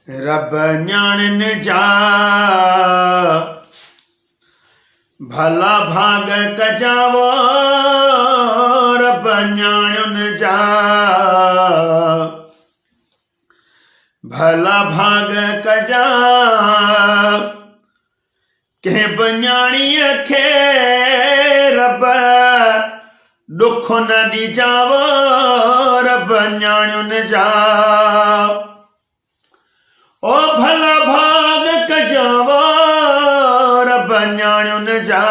रब ञाणन जा भला भाग कजावो रब ञाणन जा भला भाग कजा के बञाणीअ खे रब दुख न ॾिजावो रब ञाणन जा ओ भला भाग कजावो रब ञाणन जा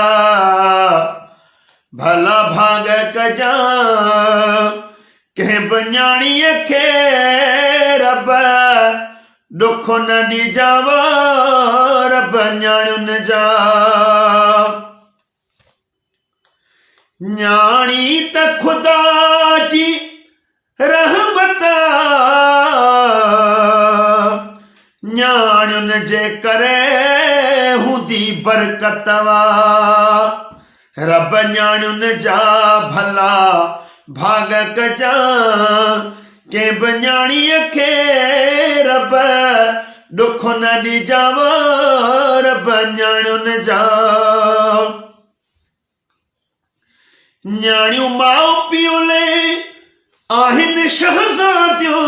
भला भाग कजा के बञाणीअ खे रब दुख न ॾिजावो रब ञाणन जा ञाणी त खुदा जी रहमत ञाणन जे करे हूंदी बरकत वा रब ञाणन जा भला भाग कजा के बञाणीअ खे रब दुख न ॾिजावो रब ञाणन जा ञाणियूं माउ पीउ लाइ आहिनि शहज़ादियूं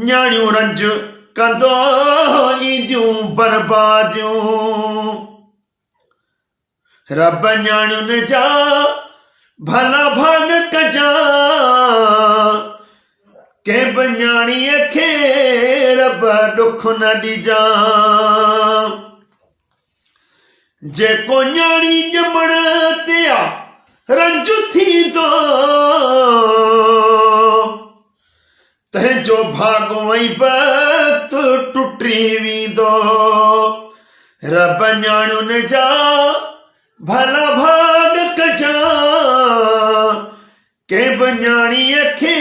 ञाणियूं रंज कंदो ईंदियूं बर्बादियूं रब ञाणन जा भला भाग कजा के बञाणीअ खे रब दुख न ॾिजा जेको ञाणी ॼमण ते आ रंज थींदो तंहिंजो भाॻो ऐं बख़्त टुटी वेंदो रब ञाणन जा भला भाग कजा के बञाणीअ खे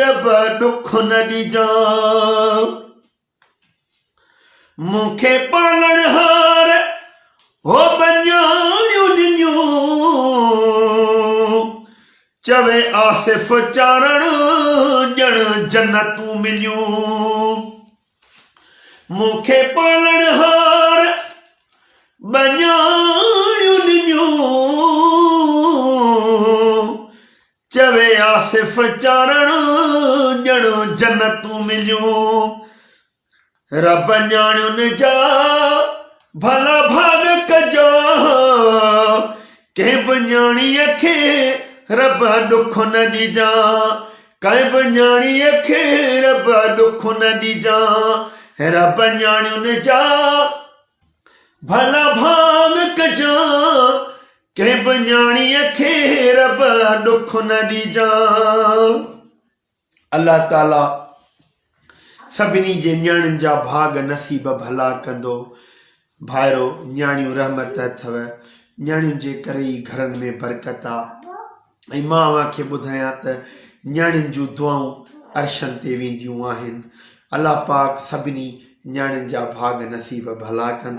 रब दुख न ॾिजा मूंखे पालण हार हो बञाणियूं ॾिनियूं चवे आसिफ़ चारण ॼण जन्नतूं मिलियूं मूंखे पालण हार बञाणियूं ॾिनियूं चवे आसिफ़ चारण ॼण जन्नतूं मिलियूं रब ञाणन जा भला भाग कजो के बञाणीअ खे रब दुख न ॾिजा कंहिं बञाणीअ खे रब दुख न ॾिजा रब ञाणन जा भला भाग कजा के बञाणीअ खे रब दुख न ॾिजा अल्लाह ताला सभिनी जे न्याणियुनि जा भाग नसीब भला कंदो भाइरो न्याणियूं रहमत अथव न्याणियुनि जे करे ई घरनि में बरकत आहे ऐं मां अव्हांखे ॿुधायां त न्याणियुनि जूं दुआऊं अर्शनि ते वेंदियूं आहिनि अल्लाह पाक सभिनी न्याणियुनि जा भाग नसीब भला कंदो।